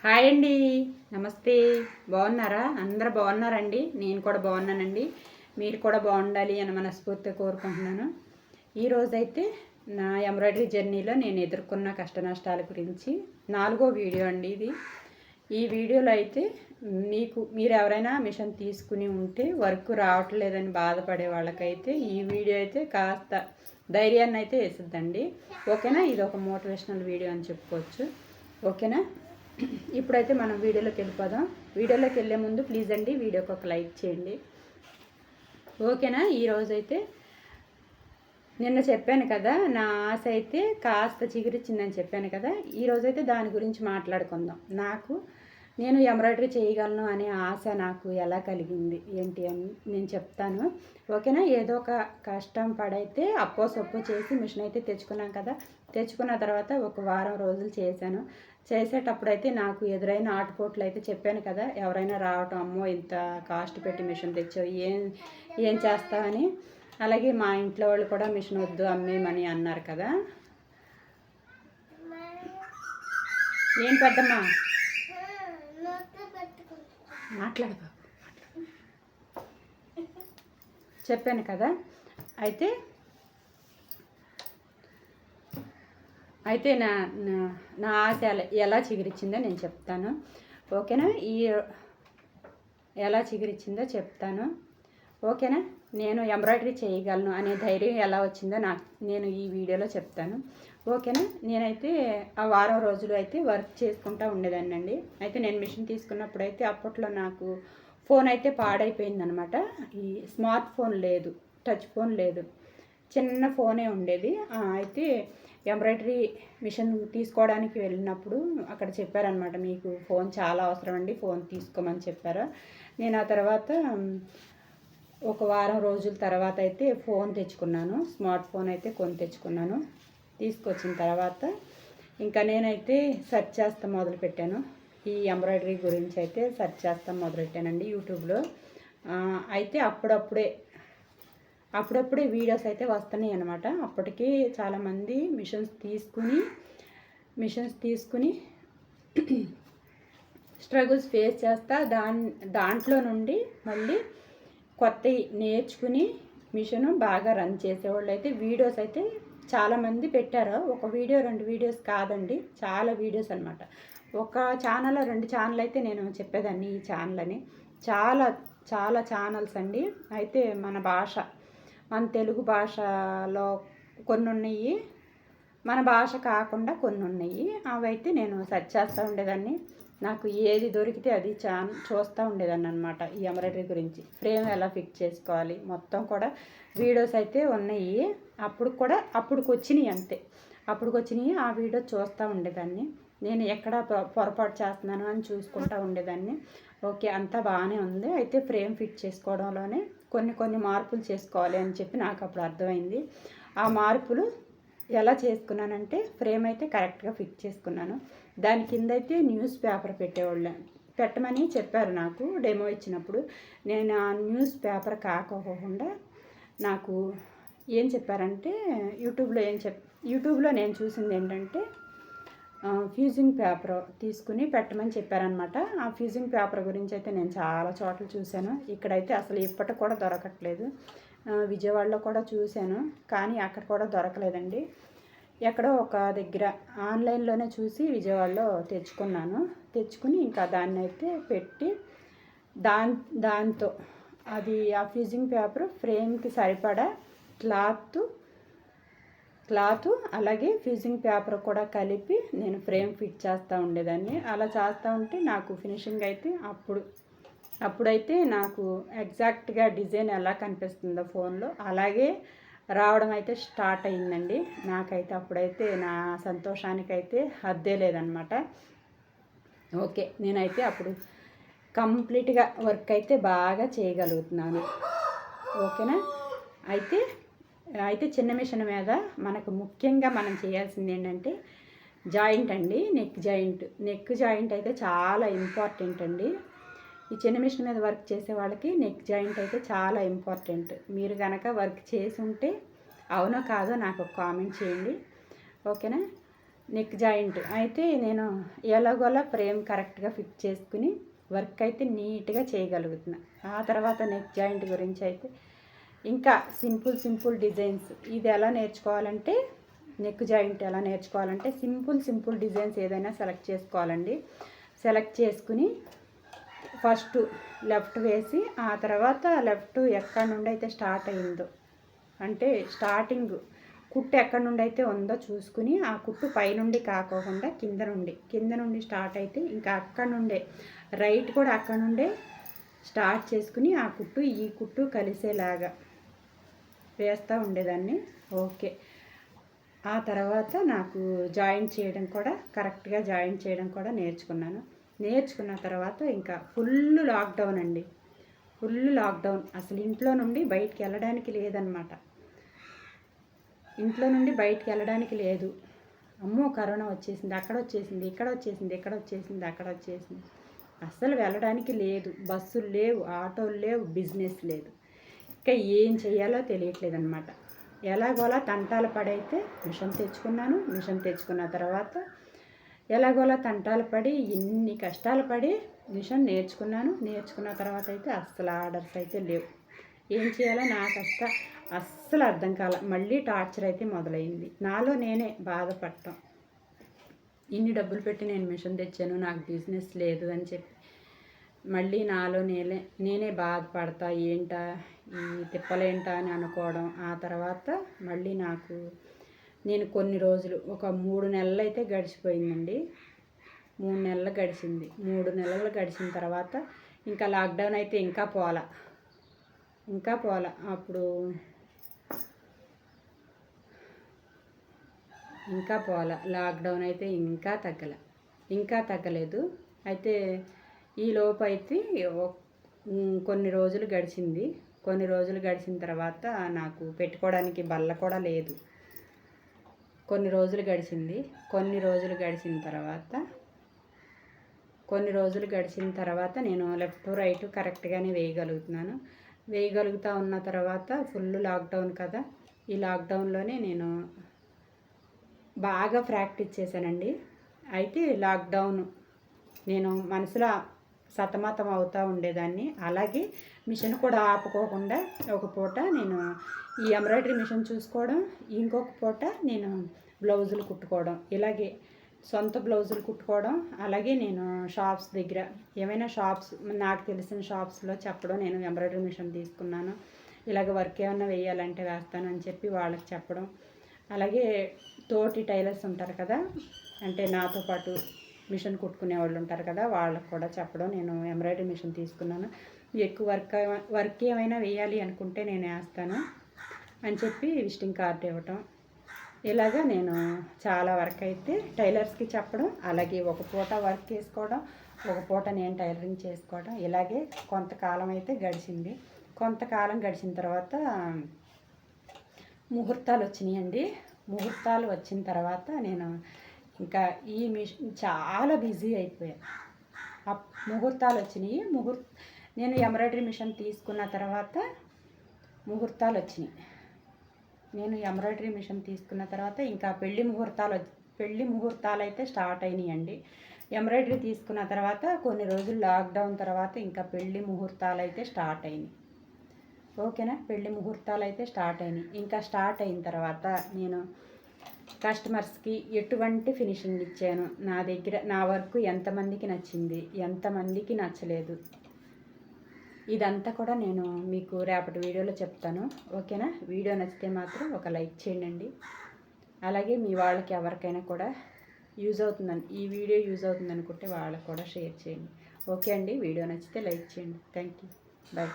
Hi అండి, నమస్తే. బాగున్నారా? అందరూ బాగున్నారండి. నేను కూడా బాగున్నానండి. మీరు కూడా బాగుండాలి అని మనస్ఫూర్తిగా కోరుకుంటున్నాను. ఈరోజైతే నా ఎంబ్రాయిడరీ జర్నీలో నేను ఎదుర్కొన్న కష్ట నష్టాల గురించి 4వ వీడియో అండి ఇది. ఈ వీడియోలో అయితే మీరు ఎవరైనా మిషన్ తీసుకుని ఉంటే వర్క్ రావట్లేదని బాధపడే వాళ్ళకైతే ఈ వీడియో అయితే కాస్త ధైర్యాన్ని అయితే వేసిద్దండి. ఓకేనా? ఇది ఒక మోటివేషనల్ వీడియో అని చెప్పుకోవచ్చు. ఓకేనా? ఇప్పుడైతే మనం వీడియోలోకి వెళ్ళిపోదాం. వీడియోలోకి వెళ్ళే ముందు ప్లీజ్ అండి వీడియోకి ఒక లైక్ చేయండి. ఓకేనా? ఈరోజైతే నిన్న చెప్పాను కదా, నా ఆశ అయితే కాస్త చిగురిచ్చిందని చెప్పాను కదా. ఈరోజైతే దాని గురించి మాట్లాడుకుందాం. నేను ఎంబ్రాయిడరీ చేయగలను అనే ఆశ నాకు ఎలా కలిగింది ఏంటి అని నేను చెప్తాను. ఓకేనా? ఏదో ఒక కష్టం పడైతే అప్పో సొప్పో చేసి మిషన్ అయితే తెచ్చుకున్నాం కదా. తెచ్చుకున్న తర్వాత ఒక వారం రోజులు చేశాను. చేసేటప్పుడైతే నాకు ఎదురైన ఆటుపోట్లు అయితే చెప్పాను కదా, ఎవరైనా రావటం, అమ్మో ఇంత కాస్ట్ పెట్టి మిషన్ తెచ్చావు, ఏం చేస్తావని. అలాగే మా ఇంట్లో వాళ్ళు కూడా మిషన్ వద్దు అమ్మేమని అన్నారు కదా. ఏం పెద్దమ్మా మాట్లాడదా చెప్పాను కదా. అయితే నా ఆశ ఎలా చిగురిచ్చిందో నేను చెప్తాను. ఓకేనా? ఎలా చిగురిచ్చిందో చెప్తాను. ఓకేనా? నేను ఎంబ్రాయిడరీ చేయగలను అనే ధైర్యం ఎలా వచ్చిందో నేను ఈ వీడియోలో చెప్తాను. ఓకేనా? నేనైతే ఆ వారం రోజులు అయితే వర్క్ చేసుకుంటూ ఉండేదాన్ని అండి. అయితే నేను మిషన్ తీసుకున్నప్పుడు అయితే అప్పట్లో నాకు ఫోన్ అయితే పాడైపోయిందనమాట. ఈ స్మార్ట్ ఫోన్ లేదు, టచ్ ఫోన్ లేదు, చిన్న ఫోనే ఉండేది. అయితే ఎంబ్రాయిడరీ మిషన్ తీసుకోవడానికి వెళ్ళినప్పుడు అక్కడ చెప్పారనమాట, మీకు ఫోన్ చాలా అవసరం అండి, ఫోన్ తీసుకోమని చెప్పారు. నేను ఆ తర్వాత ఒక వారం రోజుల తర్వాత అయితే ఫోన్ తెచ్చుకున్నాను. స్మార్ట్ ఫోన్ అయితే తెచ్చుకున్నాను. తీసుకొచ్చిన తర్వాత ఇంకా నేనైతే సెర్చ్ చేస్తా మొదలుపెట్టాను. ఈ ఎంబ్రాయిడరీ గురించి అయితే సెర్చ్ చేస్తా మొదలుపెట్టానండి యూట్యూబ్లో. అయితే అప్పుడప్పుడే వీడియోస్ అయితే వస్తున్నాయి అన్నమాట. అప్పటికి చాలామంది మిషన్స్ తీసుకుని స్ట్రగుల్స్ ఫేస్ చేస్తా దాంట్లో నుండి మళ్ళీ కొత్త నేర్చుకుని మిషను బాగా రన్ చేసేవాళ్ళు అయితే వీడియోస్ అయితే చాలామంది పెట్టారు. ఒక వీడియో 2 వీడియోస్ కాదండి, చాలా వీడియోస్ అనమాట. ఒక ఛానల్ 2 ఛానల్ అయితే నేను చెప్పేదాన్ని ఈ ఛానల్ అని. చాలా చాలా ఛానల్స్ అండి. అయితే మన తెలుగు భాషలో కొన్ని ఉన్నాయి, మన భాష కాకుండా కొన్ని ఉన్నాయి. అవైతే నేను సెర్చ్ చేస్తూ ఉండేదాన్ని. నాకు ఏది దొరికితే అది చూస్తూ ఉండేదాన్ని అనమాట. ఈ ఎంబ్రాయిడరీ గురించి ఫ్రేమ్ ఎలా ఫిక్స్ చేసుకోవాలి మొత్తం కూడా వీడియోస్ అయితే ఉన్నాయి. అప్పుడుకి వచ్చినాయి అంతే. ఆ వీడియో చూస్తూ ఉండేదాన్ని. నేను ఎక్కడ పొరపాటు చేస్తున్నాను అని చూసుకుంటూ ఉండేదాన్ని. ఓకే, అంతా బాగానే ఉంది. అయితే ఫ్రేమ్ ఫిట్ చేసుకోవడంలోనే కొన్ని మార్పులు చేసుకోవాలి అని చెప్పి నాకు అప్పుడు అర్థమైంది. ఆ మార్పులు ఎలా చేసుకున్నానంటే, ఫ్రేమ్ అయితే కరెక్ట్గా ఫిట్ చేసుకున్నాను. దాని కింద అయితే న్యూస్ పేపర్ పెట్టమని చెప్పారు నాకు డెమో ఇచ్చినప్పుడు. నేను ఆ న్యూస్ పేపర్ కాకోకుండా నాకు ఏం చెప్పారంటే, యూట్యూబ్లో నేను చూసింది ఏంటంటే ఫ్యూజింగ్ పేపర్ తీసుకుని పెట్టమని చెప్పారనమాట. ఆ ఫ్యూజింగ్ పేపర్ గురించి అయితే నేను చాలా చోట్ల చూశాను. ఇక్కడైతే అసలు ఇప్పటికి కూడా దొరకట్లేదు. విజయవాడలో కూడా చూశాను, కానీ అక్కడ కూడా దొరకలేదండి. ఎక్కడో ఒక దగ్గర ఆన్లైన్లోనే చూసి విజయవాడలో తెచ్చుకుని ఇంకా దాన్ని అయితే పెట్టి దాంతో అది ఆ ఫ్యూజింగ్ పేపర్ ఫ్రేమ్కి సరిపడా క్లాత్ అలాగే ఫ్యూజింగ్ పేపర్ కూడా కలిపి నేను ఫ్రేమ్ ఫిట్ చేస్తూ ఉండేదాన్ని. అలా చేస్తూ ఉంటే నాకు ఫినిషింగ్ అయితే అప్పుడైతే నాకు ఎగ్జాక్ట్గా డిజైన్ ఎలా కనిపిస్తుందో ఫోన్లో అలాగే రావడం అయితే స్టార్ట్ అయిందండి. నాకైతే అప్పుడైతే నా సంతోషానికైతే హద్దే లేదనమాట. ఓకే, నేనైతే అప్పుడు కంప్లీట్గా వర్క్ అయితే బాగా చేయగలుగుతున్నాను. ఓకేనా? అయితే చిన్న మిషన్ మీద మనకు ముఖ్యంగా మనం చేయాల్సింది ఏంటంటే జాయింట్ అండి, నెక్ జాయింట్ అయితే చాలా ఇంపార్టెంట్ అండి. ఈ చిన్న మిషన్ మీద వర్క్ చేసే వాళ్ళకి నెక్ జాయింట్ అయితే చాలా ఇంపార్టెంట్. మీరు కనుక వర్క్ చేసి ఉంటే అవునో కాదో నాకు ఒక కామెంట్ చేయండి. ఓకేనా? నెక్ జాయింట్ అయితే నేను ఎలాగోలా ఫ్రేమ్ కరెక్ట్గా ఫిట్ చేసుకుని వర్క్ అయితే నీట్గా చేయగలుగుతున్నా. ఆ తర్వాత నెక్ జాయింట్ గురించి అయితే ఇంకా సింపుల్ డిజైన్స్ ఇది ఎలా నేర్చుకోవాలంటే, నెక్ జాయింట్ ఎలా నేర్చుకోవాలంటే సింపుల్ డిజైన్స్ ఏదైనా సెలెక్ట్ చేసుకోవాలండి. సెలెక్ట్ చేసుకుని ఫస్ట్ లెఫ్ట్ వేసి ఆ తర్వాత లెఫ్ట్ ఎక్కడి నుండి అయితే స్టార్ట్ అయిందో, అంటే స్టార్టింగ్ కుట్టు ఎక్కడి నుండి అయితే ఉందో చూసుకుని ఆ కుట్టు పైనుండి కాకోకుండా కింద నుండి స్టార్ట్ అయితే ఇంకా అక్కడ నుండే రైట్ కూడా అక్కడ నుండే స్టార్ట్ చేసుకుని ఆ కుట్టు ఈ కుట్టు కలిసేలాగా వేస్తూ ఉండేదాన్ని. ఓకే. ఆ తర్వాత నాకు జాయింట్ చేయడం కూడా కరెక్ట్గా జాయింట్ చేయడం కూడా నేర్చుకున్న తర్వాత ఇంకా ఫుల్ లాక్డౌన్ అండి. Full lockdown. అసలు ఇంట్లో నుండి బయటికి వెళ్ళడానికి లేదనమాట. ఇంట్లో నుండి బయటికి వెళ్ళడానికి లేదు. అమ్మో కరోనా వచ్చేసింది, అక్కడ వచ్చేసింది, ఇక్కడ వచ్చేసింది. అస్సలు వెళ్ళడానికి లేదు. బస్సులు లేవు, ఆటోలు లేవు, బిజినెస్ లేదు. ఇంకా ఏం చేయాలో తెలియట్లేదు అనమాట. ఎలాగోలా తంటాలు పడైతే మిషన్ తెచ్చుకున్న తర్వాత ఎలాగోలా తంటాలు పడి ఎన్ని కష్టాలు పడి మిషన్ నేర్చుకున్న తర్వాత అయితే అస్సలు ఆర్డర్స్ అయితే లేవు. ఏం చేయాలో నాకు అస్సలు అర్థం కాల. మళ్ళీ టార్చర్ అయితే మొదలైంది. నాలో నేనే బాధపడటం, ఇన్ని డబ్బులు పెట్టి నేను మిషన్ తెచ్చాను, నాకు బిజినెస్ లేదు అని చెప్పి మళ్ళీ నాలో నేనే బాధపడతా, ఏంటా ఈ తిప్పలేంటా అని అనుకోవడం. ఆ తర్వాత మళ్ళీ నేను కొన్ని రోజులు ఒక 3 నెలలు అయితే గడిచిపోయిందండి. 3 నెలలు గడిచింది. 3 నెలలు గడిచిన తర్వాత ఇంకా లాక్డౌన్ అయితే ఇంకా పోలా. అప్పుడు లాక్డౌన్ అయితే ఇంకా తగ్గలేదు. అయితే ఈ లోపు అయితే కొన్ని రోజులు గడిచిన తర్వాత నాకు పెట్టుకోవడానికి బల్ల కూడా లేదు. కొన్ని రోజులు గడిచిన తర్వాత నేను లెఫ్ట్ రైట్ కరెక్ట్గానే వేయగలుగుతా ఉన్న తర్వాత ఫుల్ లాక్డౌన్ కదా. ఈ లాక్డౌన్లోనే నేను బాగా ప్రాక్టీస్ చేశానండి. అయితే లాక్డౌన్ నేను మనసులో సతమతం అవుతూ ఉండేదాన్ని. అలాగే మిషన్ కూడా ఆపుకోకుండా ఒక పూట నేను ఈ ఎంబ్రాయిడరీ మిషన్ చూసుకోవడం, ఇంకొక పూట నేను బ్లౌజులు కుట్టుకోవడం, ఇలాగే సొంత బ్లౌజులు కుట్టుకోవడం. అలాగే నేను షాప్స్ దగ్గర ఏమైనా నాకు తెలిసిన షాప్స్లో చెప్పడం, నేను ఎంబ్రాయిడరీ మిషన్ తీసుకున్నాను, ఇలాగ వర్క్ ఏమైనా వేయాలంటే వేస్తానని చెప్పి వాళ్ళకి చెప్పడం. అలాగే తోటి టైలర్స్ ఉంటారు కదా, అంటే నాతో పాటు మిషన్ కుట్టుకునే వాళ్ళు ఉంటారు కదా, వాళ్ళకు కూడా చెప్పడం, నేను ఎంబ్రాయిడరీ మిషన్ తీసుకున్నాను, ఎక్కువ వర్క్ ఏమైనా వేయాలి అనుకుంటే నేను వేస్తాను అని చెప్పి విజిటింగ్ కార్డు ఇవ్వటం. ఇలాగా నేను చాలా వర్క్ అయితే టైలర్స్కి చెప్పడం, అలాగే ఒక పూట వర్క్ చేసుకోవడం, ఒక పూట నేను టైలరింగ్ చేసుకోవడం. ఇలాగే కొంతకాలం అయితే గడిచింది. కొంతకాలం గడిచిన తర్వాత ముహూర్తాలు వచ్చినాయండి. ముహూర్తాలు వచ్చిన తర్వాత నేను ఇంకా ఈ మిషన్ చాలా బిజీ అయిపోయాను. ముహూర్తాలు వచ్చినాయి. నేను ఎంబ్రాయిడరీ మిషన్ తీసుకున్న తర్వాత ముహూర్తాలు వచ్చినాయి. ఇంకా పెళ్లి ముహూర్తాలు అయితే స్టార్ట్ అయినాయండి. ఎంబ్రాయిడరీ తీసుకున్న తర్వాత కొన్ని రోజులు లాక్డౌన్ తర్వాత ఇంకా పెళ్లి ముహూర్తాలు అయితే స్టార్ట్ అయినాయి. ఓకేనా. పెళ్లి ముహూర్తాలు అయితే స్టార్ట్ అయినాయి. ఇంకా స్టార్ట్ అయిన తర్వాత నేను కస్టమర్స్కి ఎటువంటి ఫినిషింగ్ ఇచ్చాను, నా వర్క్ ఎంతమందికి నచ్చింది, ఎంతమందికి నచ్చలేదు, ఇదంతా కూడా నేను మీకు రేపటి వీడియోలో చెప్తాను. ఓకేనా. వీడియో నచ్చితే మాత్రం ఒక లైక్ చేయండి. అలాగే మీ వాళ్ళకి ఎవరికైనా కూడా ఈ వీడియో యూజ్ అవుతుంది అనుకుంటే వాళ్ళకి కూడా షేర్ చేయండి. ఓకే అండి. వీడియో నచ్చితే లైక్ చేయండి. Thank you. బాయ్.